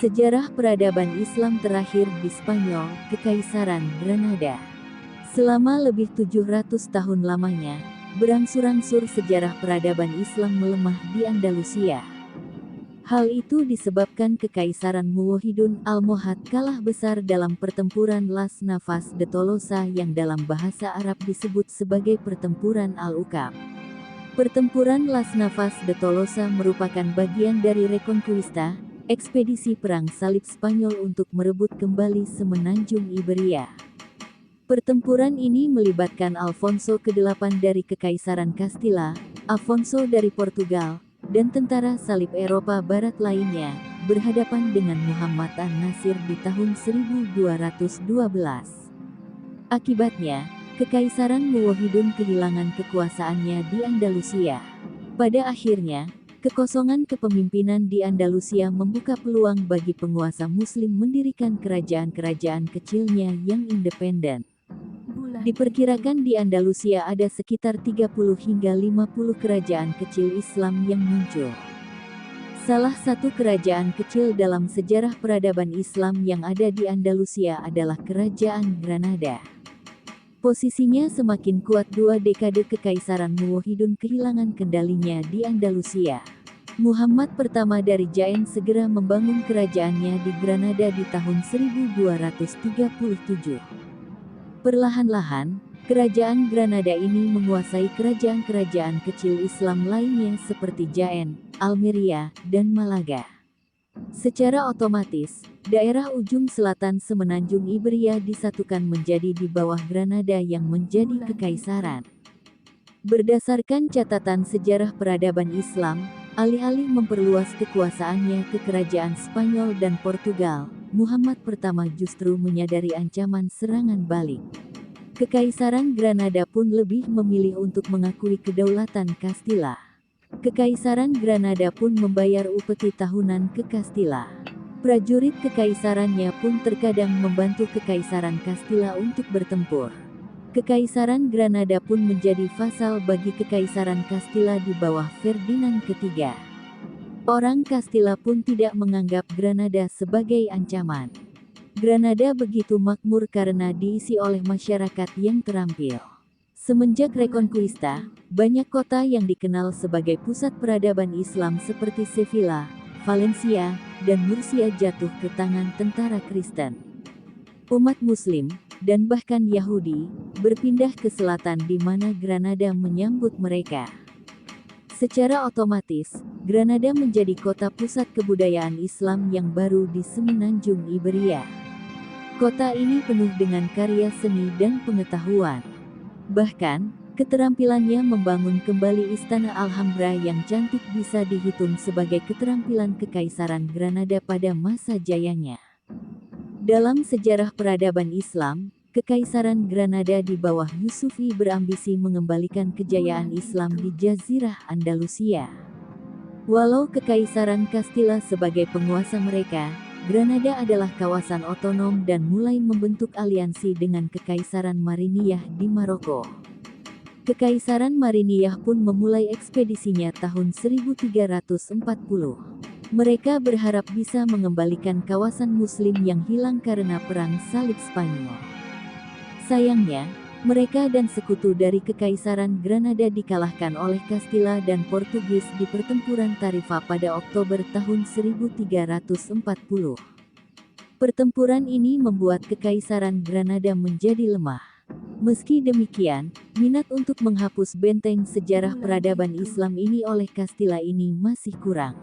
Sejarah peradaban Islam terakhir di Spanyol, Kekaisaran Granada. Selama lebih 700 tahun lamanya, berangsur-angsur sejarah peradaban Islam melemah di Andalusia. Hal itu disebabkan Kekaisaran Muwahhidun Almohad kalah besar dalam pertempuran Las Navas de Tolosa yang dalam bahasa Arab disebut sebagai Pertempuran Al-Uqab. Pertempuran Las Navas de Tolosa merupakan bagian dari Reconquista, ekspedisi perang salib Spanyol untuk merebut kembali semenanjung Iberia. Pertempuran ini melibatkan Alfonso ke-8 dari Kekaisaran Castilla, Afonso dari Portugal, dan tentara salib Eropa Barat lainnya, berhadapan dengan Muhammad an-Nasir di tahun 1212. Akibatnya, Kekaisaran Muwahhidun kehilangan kekuasaannya di Andalusia. Pada akhirnya, kekosongan kepemimpinan di Andalusia membuka peluang bagi penguasa Muslim mendirikan kerajaan-kerajaan kecilnya yang independen. Diperkirakan di Andalusia ada sekitar 30 hingga 50 kerajaan kecil Islam yang muncul. Salah satu kerajaan kecil dalam sejarah peradaban Islam yang ada di Andalusia adalah Kerajaan Granada. Posisinya semakin kuat 2 dekade Kekaisaran Muwahhidun kehilangan kendalinya di Andalusia. Muhammad pertama dari Jaen segera membangun kerajaannya di Granada di tahun 1237. Perlahan-lahan, Kerajaan Granada ini menguasai kerajaan-kerajaan kecil Islam lainnya seperti Jaen, Almeria, dan Malaga. Secara otomatis, daerah ujung selatan semenanjung Iberia disatukan menjadi di bawah Granada yang menjadi kekaisaran. Berdasarkan catatan sejarah peradaban Islam, alih-alih memperluas kekuasaannya ke kerajaan Spanyol dan Portugal, Muhammad pertama justru menyadari ancaman serangan balik. Kekaisaran Granada pun lebih memilih untuk mengakui kedaulatan Castilla. Kekaisaran Granada pun membayar upeti tahunan ke Castilla. Prajurit kekaisarannya pun terkadang membantu Kekaisaran Castilla untuk bertempur. Kekaisaran Granada pun menjadi vasal bagi Kekaisaran Castilla di bawah Ferdinand III. Orang Castilla pun tidak menganggap Granada sebagai ancaman. Granada begitu makmur karena diisi oleh masyarakat yang terampil. Semenjak Reconquista, banyak kota yang dikenal sebagai pusat peradaban Islam seperti Sevilla, Valencia, dan Murcia jatuh ke tangan tentara Kristen. Umat Muslim, dan bahkan Yahudi, berpindah ke selatan di mana Granada menyambut mereka. Secara otomatis, Granada menjadi kota pusat kebudayaan Islam yang baru di semenanjung Iberia. Kota ini penuh dengan karya seni dan pengetahuan. Bahkan, keterampilannya membangun kembali Istana Alhambra yang cantik bisa dihitung sebagai keterampilan Kekaisaran Granada pada masa jayanya. Dalam sejarah peradaban Islam, Kekaisaran Granada di bawah Yusufi berambisi mengembalikan kejayaan Islam di Jazirah Andalusia. Walau Kekaisaran Castilla sebagai penguasa mereka, Granada adalah kawasan otonom dan mulai membentuk aliansi dengan Kekaisaran Mariniyah di Maroko. Kekaisaran Mariniyah pun memulai ekspedisinya tahun 1340. Mereka berharap bisa mengembalikan kawasan Muslim yang hilang karena Perang Salib Spanyol. Sayangnya, mereka dan sekutu dari Kekaisaran Granada dikalahkan oleh Castilla dan Portugis di pertempuran Tarifa pada Oktober tahun 1340. Pertempuran ini membuat Kekaisaran Granada menjadi lemah. Meski demikian, minat untuk menghapus benteng sejarah peradaban Islam ini oleh Castilla ini masih kurang.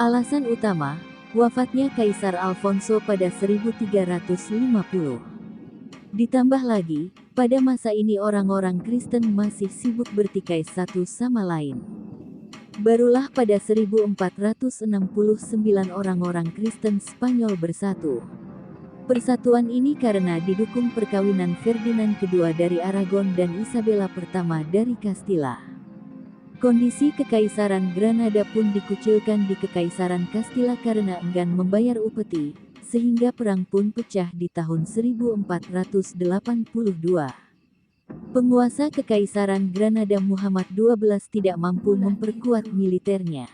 Alasan utama, wafatnya Kaisar Alfonso pada 1350. Ditambah lagi, pada masa ini orang-orang Kristen masih sibuk bertikai satu sama lain. Barulah pada 1469 orang-orang Kristen Spanyol bersatu. Persatuan ini karena didukung perkawinan Ferdinand II dari Aragon dan Isabella I dari Castilla. Kondisi Kekaisaran Granada pun dikucilkan di Kekaisaran Castilla karena enggan membayar upeti, sehingga perang pun pecah di tahun 1482. Penguasa Kekaisaran Granada Muhammad XII tidak mampu memperkuat militernya.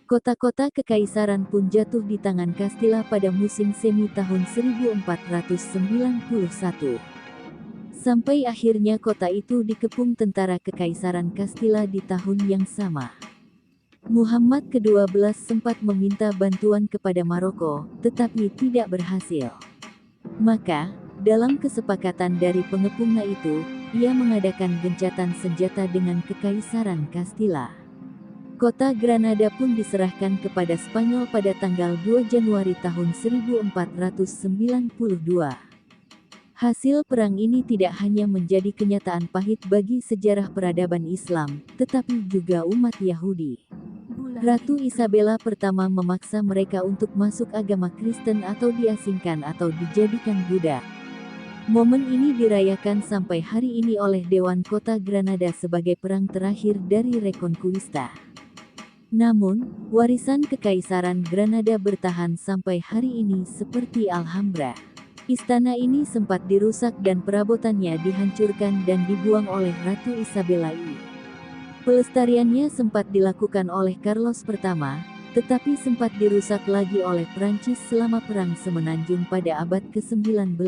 Kota-kota kekaisaran pun jatuh di tangan Castilla pada musim semi tahun 1491. Sampai akhirnya kota itu dikepung tentara kekaisaran Castilla di tahun yang sama. Muhammad ke-12 sempat meminta bantuan kepada Maroko, tetapi tidak berhasil. Maka, dalam kesepakatan dari pengepungnya itu, ia mengadakan gencatan senjata dengan kekaisaran Castilla. Kota Granada pun diserahkan kepada Spanyol pada tanggal 2 Januari tahun 1492. Hasil perang ini tidak hanya menjadi kenyataan pahit bagi sejarah peradaban Islam, tetapi juga umat Yahudi. Ratu Isabella pertama memaksa mereka untuk masuk agama Kristen atau diasingkan atau dijadikan budak. Momen ini dirayakan sampai hari ini oleh Dewan Kota Granada sebagai perang terakhir dari Reconquista. Namun, warisan Kekaisaran Granada bertahan sampai hari ini seperti Alhambra. Istana ini sempat dirusak dan perabotannya dihancurkan dan dibuang oleh Ratu Isabella I. Pelestariannya sempat dilakukan oleh Carlos pertama, tetapi sempat dirusak lagi oleh Prancis selama Perang Semenanjung pada abad ke-19.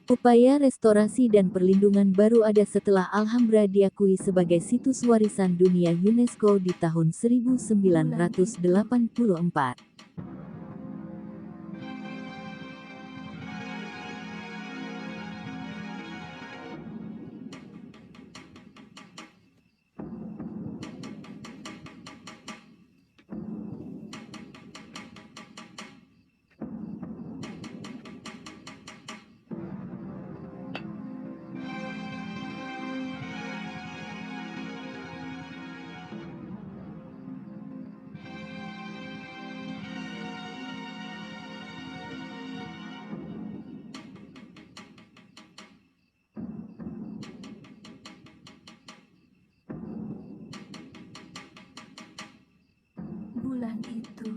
Upaya restorasi dan perlindungan baru ada setelah Alhambra diakui sebagai situs warisan dunia UNESCO di tahun 1984. Bulan itu